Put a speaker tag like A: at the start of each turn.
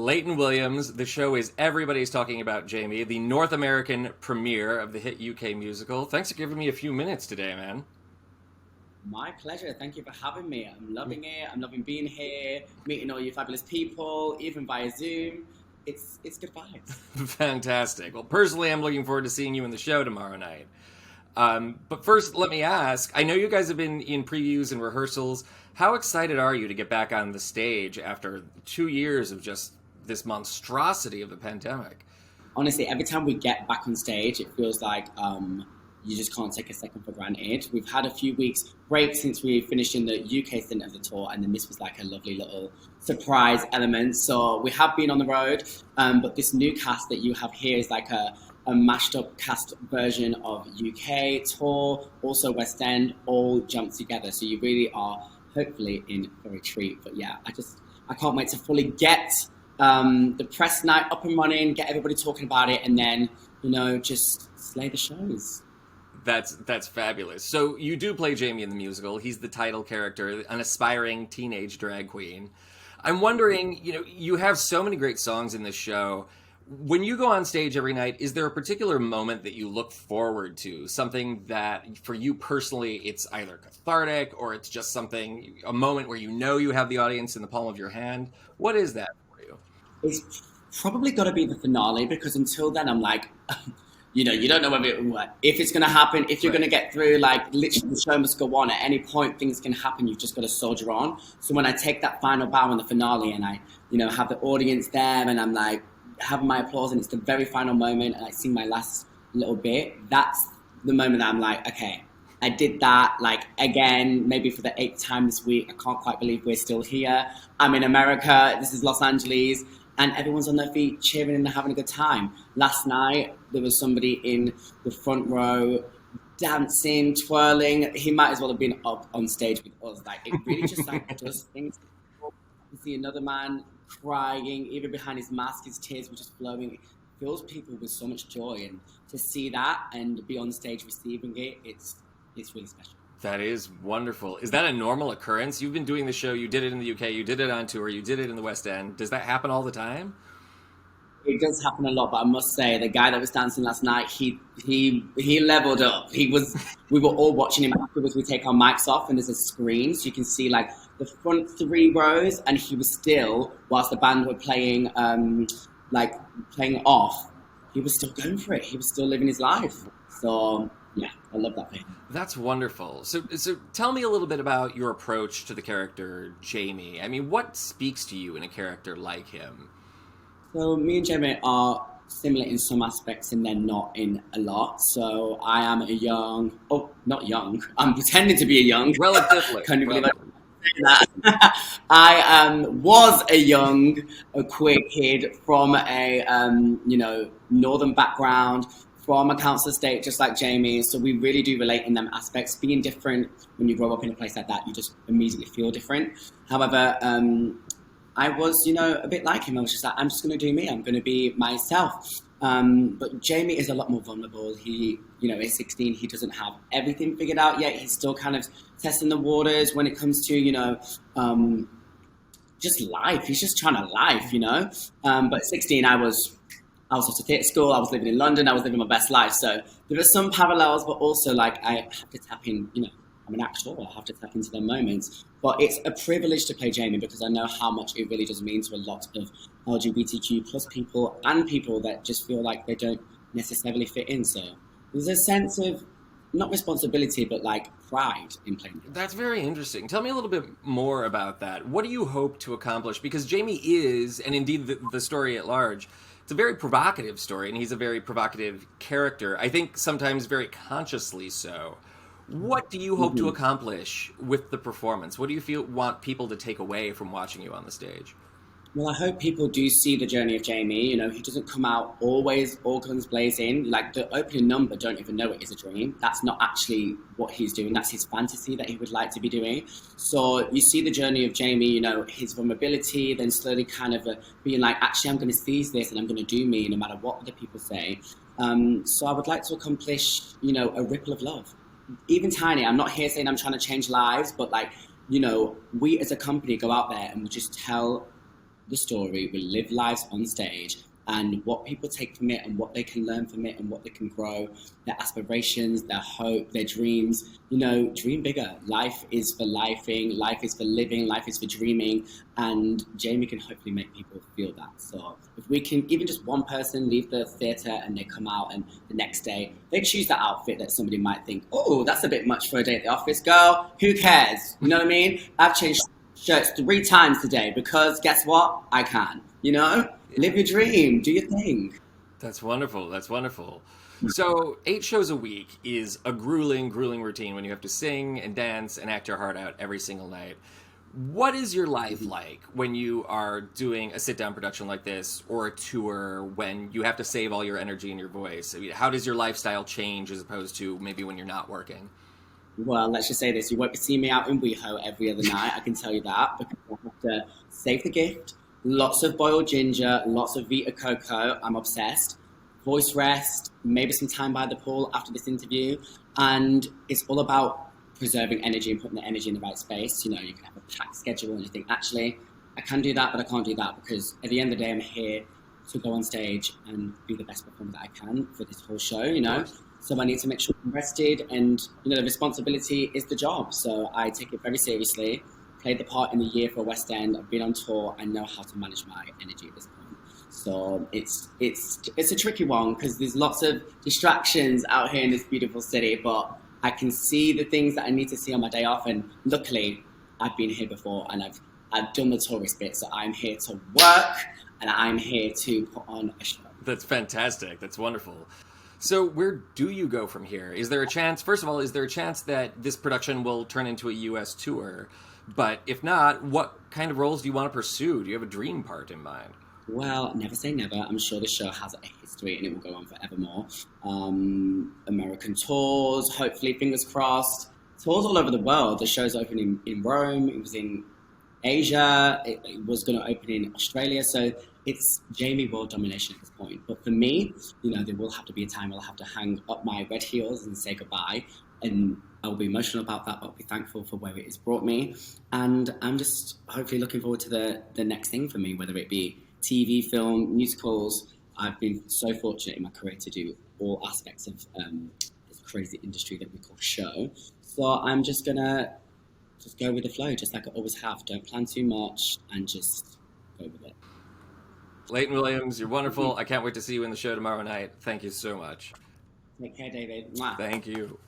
A: Layton Williams. The show is Everybody's Talking About Jaime, the North American premiere of the hit UK musical. Thanks for giving me a few minutes today, man.
B: My pleasure. Thank you for having me. I'm loving it. I'm loving being here, meeting all you fabulous people, even via Zoom. It's good vibes.
A: Fantastic. Well, personally, I'm looking forward to seeing you in the show tomorrow night. But first, let me ask, I know you guys have been in previews and rehearsals. How excited are you to get back on the stage after 2 years of just this monstrosity of the pandemic?
B: Honestly, every time we get back on stage, it feels like you just can't take a second for granted. We've had a few weeks break since we finished in the UK stint of the tour, and then this was like a lovely little surprise element. So we have been on the road, but this new cast that you have here is like a mashed up cast version of UK tour, also West End, all jumped together. So you really are hopefully in for a treat. But yeah, I can't wait to fully get the press night up and running, get everybody talking about it, and then, just slay the shows.
A: That's fabulous. So you do play Jaime in the musical. He's the title character, an aspiring teenage drag queen. I'm wondering, you have so many great songs in this show. When you go on stage every night, is there a particular moment that you look forward to? Something that, for you personally, it's either cathartic or it's just a moment where you have the audience in the palm of your hand? What is that for you?
B: It's probably got to be the finale, because until then I'm like, you don't know if it's going to happen, if you're going to get through, like literally the show must go on. At any point, things can happen. You've just got to soldier on. So when I take that final bow in the finale and I, have the audience there and I'm like, having my applause and it's the very final moment and I sing my last little bit, that's the moment that I'm like, okay, I did that, like, again, maybe for the 8th time this week. I can't quite believe we're still here. I'm in America. This is Los Angeles. And everyone's on their feet cheering and having a good time. Last night, there was somebody in the front row dancing, twirling. He might as well have been up on stage with us. Like, it really just does things. You see another man crying, even behind his mask, his tears were just flowing. It fills people with so much joy. And to see that and be on stage receiving it, it's really special.
A: That is wonderful. Is that a normal occurrence? You've been doing the show. You did it in the UK. You did it on tour. You did it in the West End. Does that happen all the time?
B: It does happen a lot, but I must say, the guy that was dancing last night, he leveled up. We were all watching him afterwards. We take our mics off, and there's a screen, so you can see like the front 3 rows, and he was still, whilst the band were playing playing off, he was still going for it. He was still living his life. So yeah, I love that thing.
A: That's wonderful. So tell me a little bit about your approach to the character Jaime. I mean, what speaks to you in a character like him?
B: So me and Jaime are similar in some aspects and then not in a lot. So I am not young. I'm pretending to be a young.
A: Relatively.
B: Can't you believe that? I was a queer kid from a northern background, from a council estate, just like Jaime. So we really do relate in them aspects. Being different, when you grow up in a place like that, you just immediately feel different. However, I was, a bit like him. I was just like, I'm just going to do me. I'm going to be myself. But Jaime is a lot more vulnerable. He, is 16. He doesn't have everything figured out yet. He's still kind of testing the waters when it comes to, just life. He's just trying to life, But at 16, I was off to theatre school. I was living in London. I was living my best life. So there are some parallels, but also like I have to tap in, I'm an actor. I have to tap into their moments. But it's a privilege to play Jaime because I know how much it really does mean to a lot of LGBTQ plus people and people that just feel like they don't necessarily fit in. So there's a sense of not responsibility, but like pride in playing.
A: That's very interesting. Tell me a little bit more about that. What do you hope to accomplish? Because Jaime is, and indeed the story at large, it's a very provocative story, and he's a very provocative character. I think sometimes very consciously so. What do you hope to accomplish with the performance? What do you want people to take away from watching you on the stage?
B: Well, I hope people do see the journey of Jaime. He doesn't come out always all guns blazing. Like the opening number, don't even know it is a dream. That's not actually what he's doing. That's his fantasy that he would like to be doing. So you see the journey of Jaime, his vulnerability, then slowly kind of being like, actually, I'm going to seize this and I'm going to do me no matter what other people say. So I would like to accomplish, a ripple of love. Even tiny. I'm not here saying I'm trying to change lives, but we as a company go out there and we just tell the story, we live lives on stage, and what people take from it and what they can learn from it and what they can grow, their aspirations, their hope, their dreams. Dream bigger. Life is for lifing, life is for living, life is for dreaming, and Jaime can hopefully make people feel that. So if we can, even just one person leave the theatre and they come out and the next day they choose that outfit that somebody might think, oh, that's a bit much for a day at the office. Girl, who cares? You know what I mean? I've changed shirts 3 times today because guess what? I can. Live your dream, do your thing.
A: That's wonderful. That's wonderful. So 8 shows a week is a grueling, grueling routine when you have to sing and dance and act your heart out every single night. What is your life like when you are doing a sit-down production like this, or a tour, when you have to save all your energy and your voice? I mean, how does your lifestyle change as opposed to maybe when you're not working?
B: Well, let's just say this. You won't be seeing me out in WeHo every other night, I can tell you that, because I have to save the gift. Lots of boiled ginger, lots of Vita Coco. I'm obsessed. Voice rest, maybe some time by the pool after this interview. And it's all about preserving energy and putting the energy in the right space. You can have a packed schedule and you think, actually, I can do that, but I can't do that, because at the end of the day, I'm here to go on stage and be the best performer that I can for this whole show. So I need to make sure I'm rested, and, the responsibility is the job. So I take it very seriously. Played the part in the year for West End. I've been on tour. I know how to manage my energy at this point. So it's a tricky one, because there's lots of distractions out here in this beautiful city, but I can see the things that I need to see on my day off. And luckily, I've been here before, and I've done the tourist bit. So I'm here to work, and I'm here to put on a show.
A: That's fantastic. That's wonderful. So where do you go from here? Is there a chance, first of all, that this production will turn into a U.S. tour? But if not, what kind of roles do you want to pursue? Do you have a dream part in mind?
B: Well, never say never. I'm sure the show has a history and it will go on forevermore. American tours, hopefully, fingers crossed. Tours all over the world. The show's opening in Rome. It was in Asia. It was going to open in Australia. So it's Jaime world domination at this point. But for me, there will have to be a time where I'll have to hang up my red heels and say goodbye. And I'll be emotional about that, but I'll be thankful for where it has brought me. And I'm just hopefully looking forward to the next thing for me, whether it be TV, film, musicals. I've been so fortunate in my career to do all aspects of this crazy industry that we call show. So I'm just going to go with the flow, just like I always have. Don't plan too much and just go with it.
A: Layton Williams, you're wonderful. I can't wait to see you in the show tomorrow night. Thank you so much.
B: Take care, David. Mwah.
A: Thank you.